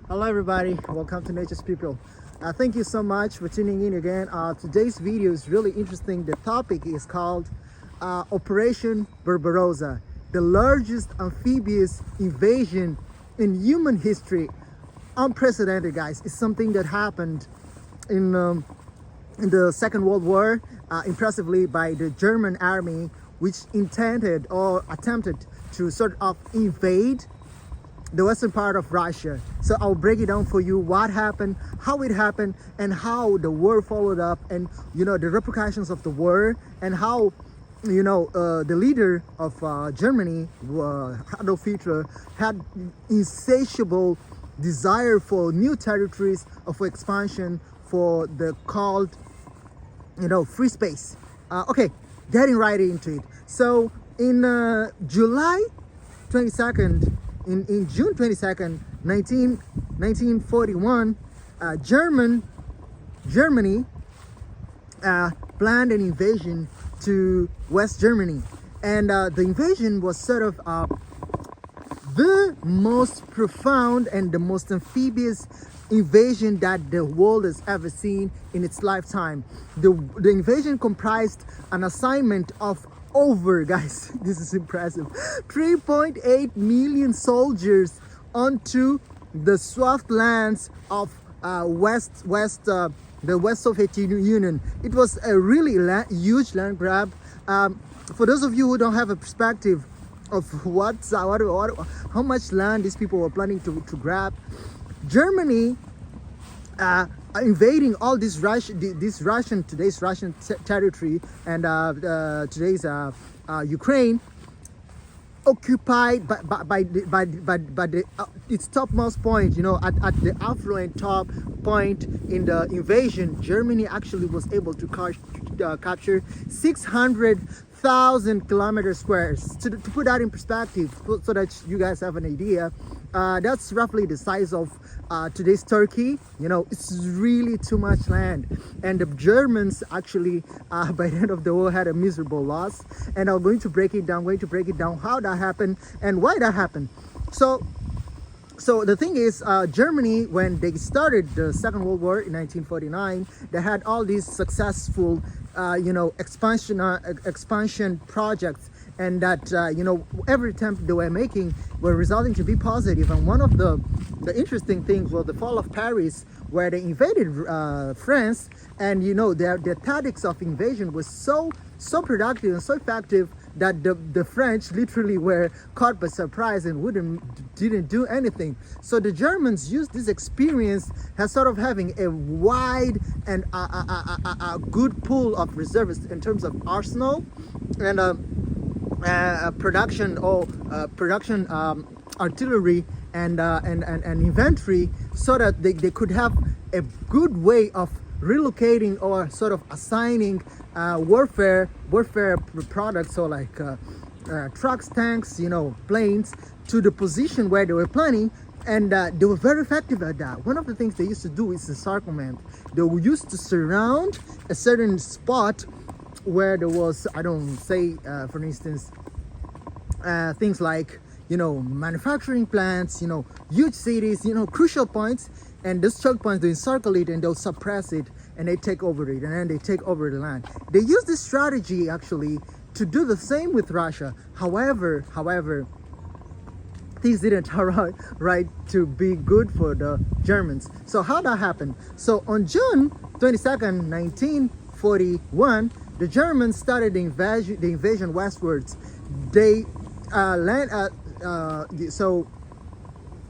Hello everybody, welcome to Nature's People. Thank you so much for tuning in again. Today's video is really interesting. The topic is called Operation Barbarossa, the largest amphibious invasion in human history. Unprecedented, guys. It's something that happened in the Second World War, impressively by the German army, which intended or attempted to sort of invade the western part of Russia. So I'll break it down for you, what happened, how it happened, and how the war followed up, and the repercussions of the war, and how the leader of Germany, Adolf Hitler, had insatiable desire for new territories, for expansion, for the called free space. Okay, getting right into it. So in July 22nd, in June 22nd, 1941, Germany planned an invasion to West Germany, and the invasion was sort of the most profound and the most amphibious invasion that the world has ever seen in its lifetime. The invasion comprised an assignment of over, guys, this is impressive, 3.8 million soldiers onto the swath lands of the West Soviet Union. It was a really huge land grab. For those of you who don't have a perspective of how much land these people were planning to grab, Germany invading all today's Russian territory and today's Ukraine, occupied by its topmost point, at the affluent top point in the invasion. Germany actually was able to capture 600,000 kilometer squares. To put that in perspective, so that you guys have an idea, that's roughly the size of today's Turkey. It's really too much land, and the Germans actually by the end of the war had a miserable loss, and I'm going to break it down how that happened and why that happened. So the thing is, Germany, when they started the Second World War in 1949, they had all these successful expansion projects, and that every attempt they were making were resulting to be positive. And one of the interesting things was the fall of Paris, where they invaded France, and their tactics of invasion was so productive and so effective that the French literally were caught by surprise and didn't do anything. So the Germans used this experience as sort of having a wide and a good pool of reservists in terms of arsenal and production artillery and inventory, so that they could have a good way of relocating or sort of assigning warfare products, so like trucks, tanks, planes, to the position where they were planning. And they were very effective at that. One of the things they used to do is encirclement. They used to surround a certain spot where there was, for instance, things like manufacturing plants, huge cities, crucial points, and those choke points, they encircle it and they'll suppress it, and they take over it, and then they take over the land. They use this strategy actually to do the same with Russia. However, things didn't turn out right to be good for the Germans. So how that happened? So on June 22nd, 1941, the Germans started the invasion westwards. They so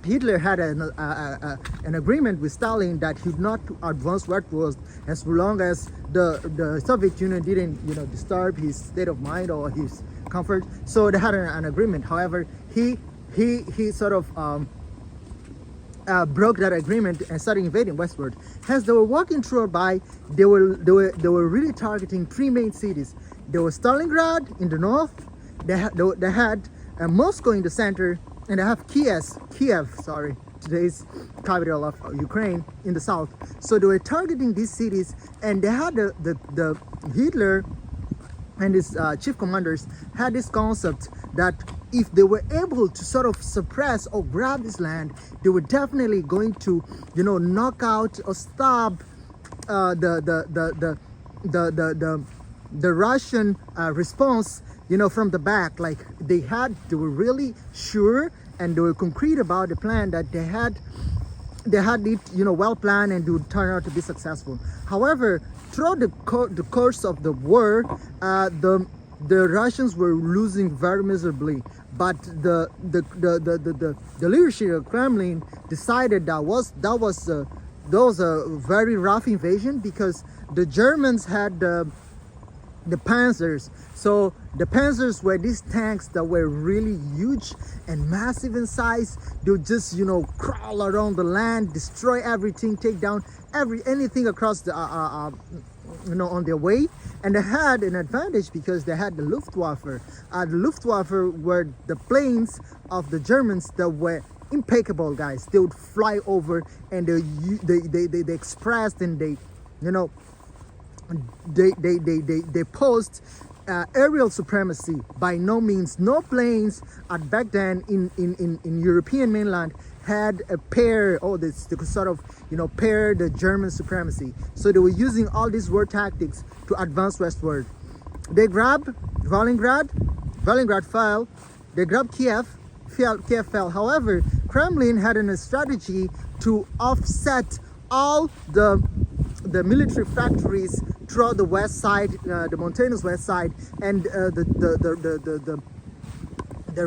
Hitler had an agreement with Stalin that he'd not advance westwards as long as the Soviet Union didn't disturb his state of mind or his comfort. So they had an agreement. However, he sort of broke that agreement and started invading westward. As they were walking through by, they were really targeting three main cities. There was Stalingrad in the north. They had Moscow in the center, and they have Kiev, today's capital of Ukraine, in the south. So they were targeting these cities, and they had the Hitler and his chief commanders had this concept that if they were able to sort of suppress or grab this land, they were definitely going to, knock out or stop the Russian response, from the back. Like they were really sure and they were concrete about the plan that they had it, well planned, and it would turn out to be successful. However, throughout the course of the war, the Russians were losing very miserably. But the leadership of Kremlin decided that was a very rough invasion, because the Germans had the panzers. So the panzers were these tanks that were really huge and massive in size. They would just crawl around the land, destroy everything, take down anything across the on their way. And they had an advantage because they had the Luftwaffe. The Luftwaffe were the planes of the Germans that were impeccable, guys. They would fly over, and they expressed, and they posed aerial supremacy. By no means, no planes back then in European mainland had a pair, they could sort of pair the German supremacy. So they were using all these war tactics to advance westward. They grabbed Stalingrad fell. They grabbed Kiev fell. However, Kremlin had a strategy to offset all the military factories throughout the west side, the mountainous west side, and the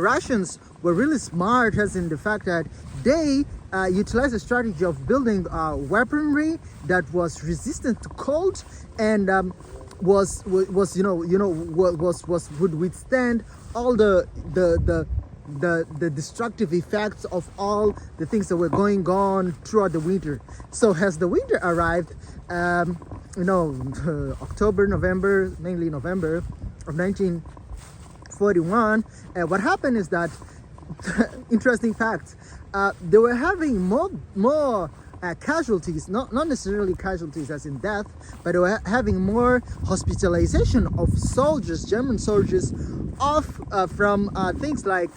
Russians were really smart, as in the fact that they utilized a strategy of building weaponry that was resistant to cold, and would withstand all the destructive effects of all the things that were going on throughout the winter. So as the winter arrived, October, November, mainly November of 1941, what happened is that interesting fact, they were having more casualties, not necessarily casualties as in death, but they were having more hospitalization of soldiers, German soldiers, from things like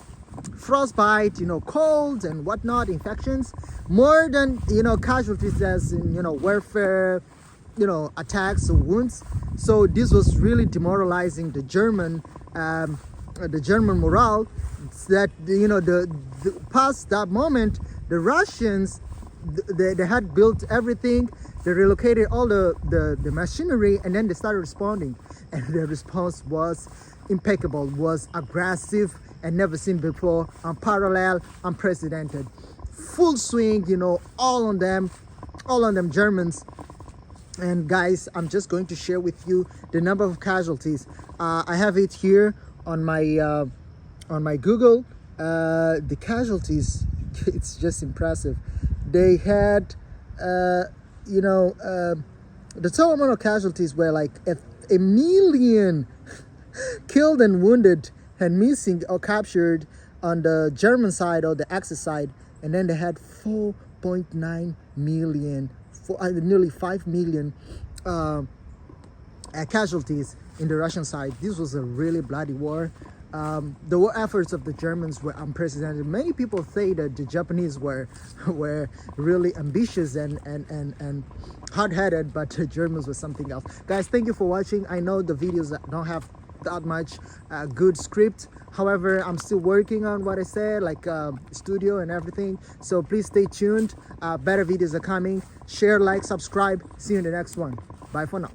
frostbite, colds and whatnot, infections, more than casualties as in warfare, attacks or wounds. So this was really demoralizing the German morale. That past that moment, the Russians, they had built everything, they relocated all the machinery, and then they started responding, and the response was impeccable, was aggressive and never seen before, unparalleled, unprecedented, full swing, all on them Germans. And guys, I'm just going to share with you the number of casualties. I have it here on my Google. The casualties, it's just impressive. They had the total amount of casualties were like a million killed and wounded and missing or captured on the German side or the Axis side, and then they had 4.9 million, nearly 5 million casualties in the Russian side. This was a really bloody war. The war efforts of the Germans were unprecedented. Many people say that the Japanese were really ambitious and hard-headed, but the Germans were something else. Guys, thank you for watching. I know the videos don't have that much good script. However, I'm still working on what I said, like studio and everything. So please stay tuned. Better videos are coming. Share, like, subscribe. See you in the next one. Bye for now.